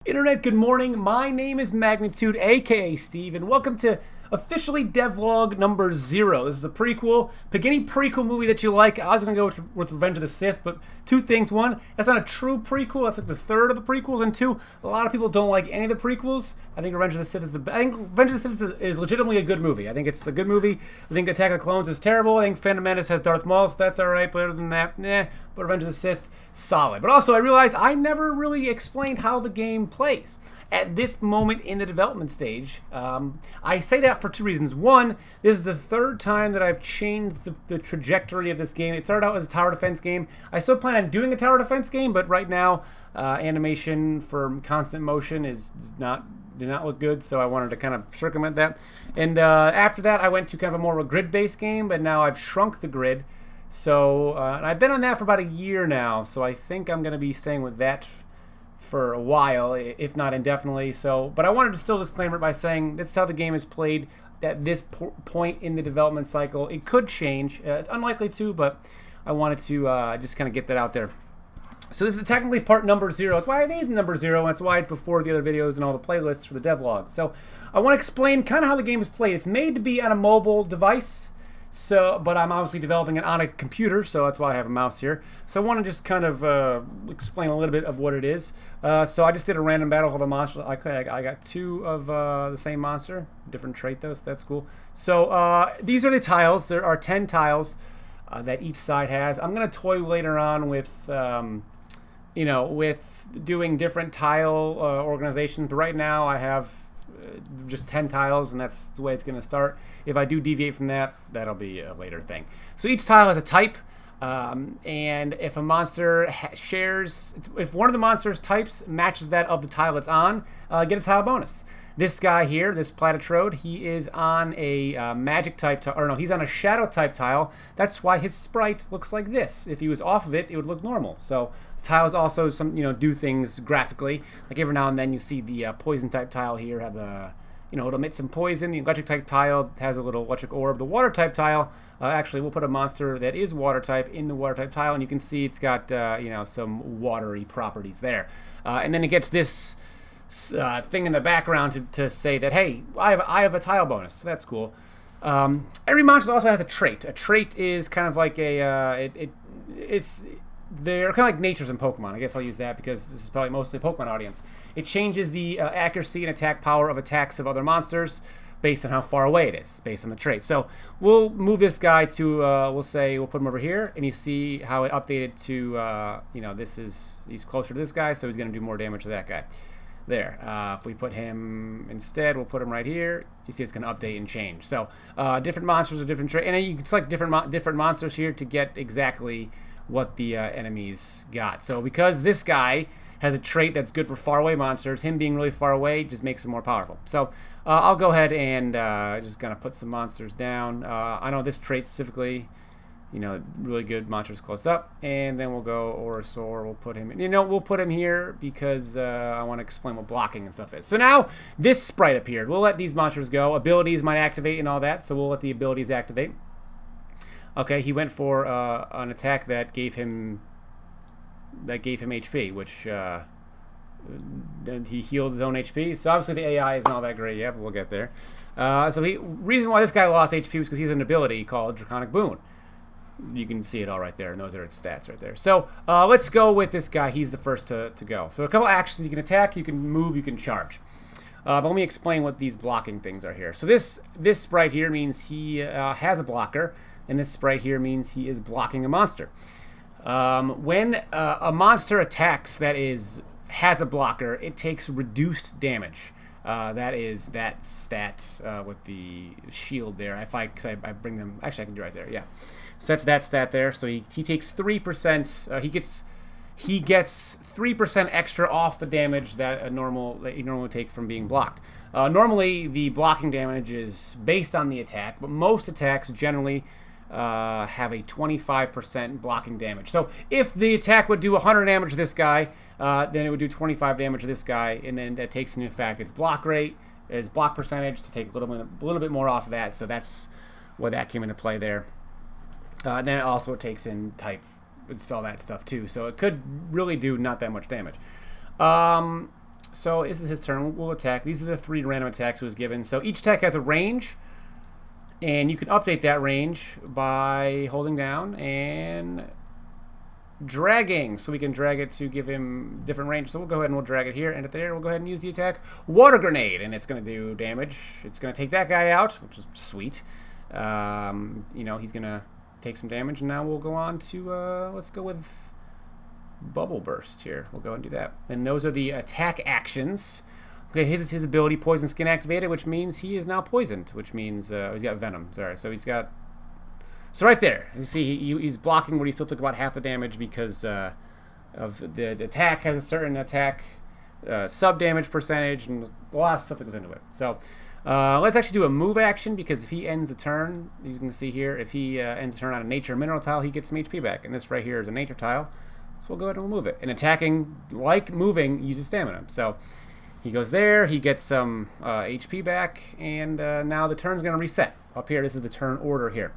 Internet, good morning. My name is Magnitude, aka Steve, and welcome to officially devlog number 0. This is a prequel. Pick any prequel movie that you like. I was going to go with Revenge of the Sith, but two things. One, that's not a true prequel. That's like the third of the prequels. And two, a lot of people don't like any of the prequels. I think Revenge of the Sith is I think Revenge of the Sith is legitimately a good movie. I think it's a good movie. I think Attack of the Clones is terrible. I think Phantom Menace has Darth Maul, so that's alright. But other than that, But Revenge of the Sith, solid. But also, I realized I never really explained how the game plays at this moment in the development stage. I say that for two reasons. One, this is the third time that I've changed the trajectory of this game. It started out as a tower defense game. I still plan on doing a tower defense game, but right now, animation for constant motion did not look good, so I wanted to kind of circumvent that. And after that, I went to kind of a more grid-based game, but now I've shrunk the grid. So, and I've been on that for about a year now, so I think I'm going to be staying with that for a while, if not indefinitely. So, but I wanted to still disclaimer it by saying this is how the game is played at this point in the development cycle. It could change. It's unlikely to, but I wanted to just kind of get that out there. So this is technically part number 0. That's why I named number 0, and that's why it's before the other videos and all the playlists for the devlog. So I want to explain kind of how the game is played. It's made to be on a mobile device. So, but I'm obviously developing it on a computer, so that's why I have a mouse here. So I want to just kind of explain a little bit of what it is. So I just did a random battle of a monster. I got 2 of the same monster, different trait though, so that's cool. So these are the tiles. There are 10 tiles that each side has. I'm going to toy later on with, with doing different tile organizations. But right now I have just 10 tiles, and that's the way it's going to start. If I do deviate from that, that'll be a later thing. So each tile has a type, and if a monster if one of the monster's types matches that of the tile it's on, get a tile bonus. This guy here, this Platatrode, he is on a magic type tile, or no, he's on a shadow type tile. That's why his sprite looks like this. If he was off of it, it would look normal. So the tiles also do things graphically. Like every now and then you see the poison type tile here have a, it'll emit some poison. The electric type tile has a little electric orb. The water type tile, actually we'll put a monster that is water type in the water type tile, and you can see it's got some watery properties there. And then it gets this thing in the background to say that, hey, I have a tile bonus, so that's cool. Every monster also has a trait. A trait is kind of like they're kind of like natures in Pokemon. I guess I'll use that because this is probably mostly a Pokemon audience. It changes the accuracy and attack power of attacks of other monsters based on how far away it is, based on the trait. So we'll move this guy to, we'll put him over here, and you see how it updated to, he's closer to this guy, so he's going to do more damage to that guy. There. If we put him instead, we'll put him right here. You see it's going to update and change. So different monsters are different traits, and you can select different monsters here to get exactly what the enemies got. So because this guy has a trait that's good for faraway monsters, him being really far away just makes him more powerful. So I'll go ahead and just gonna put some monsters down. I know this trait specifically, really good monsters close up, and then we'll go Orosaur. We'll put him in, we'll put him here because I want to explain what blocking and stuff is. So now this sprite appeared. We'll let these monsters go. Abilities might activate and all that, so we'll let the abilities activate. Okay, he went for an attack that gave him HP, which then he healed his own HP. So obviously the AI isn't all that great yet, but we'll get there. Reason why this guy lost HP was because he has an ability called Draconic Boon. You can see it all right there, and those are its stats right there. So let's go with this guy. He's the first to go. So a couple actions: you can attack, you can move, you can charge. But let me explain what these blocking things are here. So this sprite here means he has a blocker, and this sprite here means he is blocking a monster. When a monster attacks that has a blocker, it takes reduced damage. That is that stat with the shield there. If I bring them, actually I can do it right there. Yeah, so that's that stat there. So he takes 3%. He gets 3% extra off the damage that you normally take from being blocked. Normally the blocking damage is based on the attack, but most attacks generally have a 25% blocking damage. So if the attack would do 100 damage to this guy, then it would do 25 damage to this guy, and then that takes into effect its block rate, its block percentage to take a little bit more off of that. So that's where that came into play there. Then it also takes in type, it's all that stuff too. So it could really do not that much damage. So this is his turn. We'll attack. These are the 3 random attacks he was given. So each attack has a range, and you can update that range by holding down and dragging. So we can drag it to give him different range. So we'll go ahead and we'll drag it here, and at there we'll go ahead and use the attack Water Grenade, and it's going to do damage. It's going to take that guy out, which is sweet. You know, he's going to take some damage, and now we'll go on to let's go with Bubble Burst here. We'll go and do that. And those are the attack actions. Okay, his ability Poison Skin activated, which means he is now poisoned, which means he's got Venom. Sorry, so he's got. So right there, you see he's blocking where he still took about half the damage because of the attack has a certain attack sub damage percentage and a lot of stuff that goes into it. So let's actually do a move action, because if he ends the turn, you can see here, if he ends the turn on a nature mineral tile, he gets some HP back. And this right here is a nature tile, so we'll go ahead and we'll move it. And attacking, like moving, uses stamina. So he goes there, he gets some HP back, and now the turn's going to reset. Up here, this is the turn order here.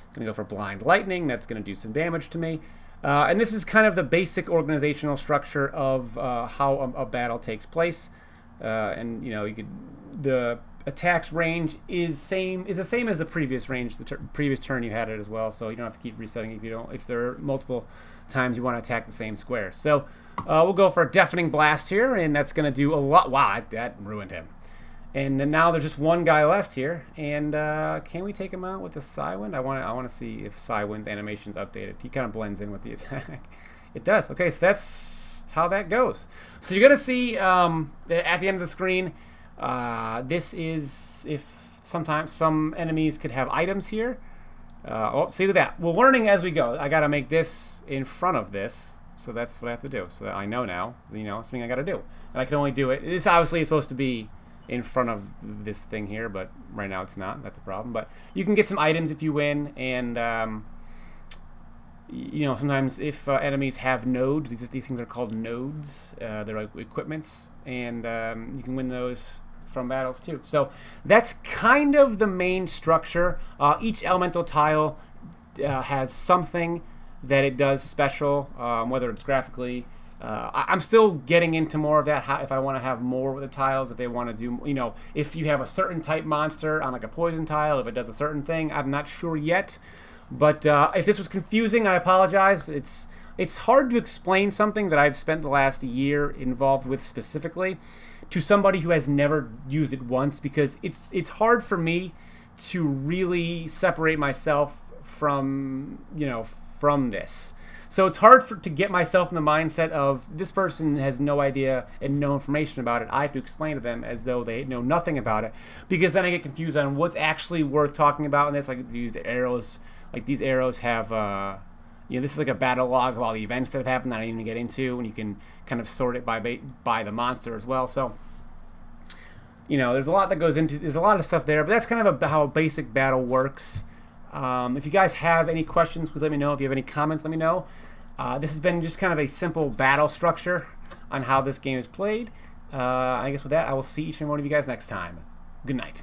It's going to go for Blind Lightning. That's going to do some damage to me. And this is kind of the basic organizational structure of how a battle takes place. And you know, the attack's range is the same as the previous range, the previous turn you had it as well. So you don't have to keep resetting if there are multiple times you want to attack the same square. So we'll go for a Deafening Blast here, and that's going to do a lot. Wow, that ruined him. And then now there's just one guy left here, and can we take him out with the Psywind? I want to see if Psywind's animation's updated. He kind of blends in with the attack. It does. Okay, so that's how that goes. So you're gonna see at the end of the screen. This is if sometimes some enemies could have items here. Oh, see, look at that. We're learning as we go. I got to make this in front of this, so that's what I have to do. So that I know now. You know, it's something I got to do, and I can only do it. This obviously is supposed to be in front of this thing here, but right now it's not. That's a problem. But you can get some items if you win, and you know, sometimes if enemies have nodes, these things are called nodes. They're like equipments, and you can win those from battles too. So that's kind of the main structure. Each elemental tile has something that it does special, whether it's graphically. I'm still getting into more of that. If I want to have more with the tiles, if they want to do, you know, if you have a certain type monster on like a poison tile, if it does a certain thing, I'm not sure yet. But if this was confusing, I apologize. It's hard to explain something that I've spent the last year involved with specifically to somebody who has never used it once, because it's hard for me to really separate myself from, you know, from this. So it's hard to get myself in the mindset of this person has no idea and no information about it. I have to explain to them as though they know nothing about it, because then I get confused on what's actually worth talking about. And it's like use the arrows. Like these arrows have, you know, this is like a battle log of all the events that have happened that I didn't even get into, and you can kind of sort it by the monster as well. So, you know, there's a lot that goes into. There's a lot of stuff there, but that's kind of how a basic battle works. If you guys have any questions, please let me know. If you have any comments, let me know. This has been just kind of a simple battle structure on how this game is played. I guess with that, I will see each and one of you guys next time. Good night.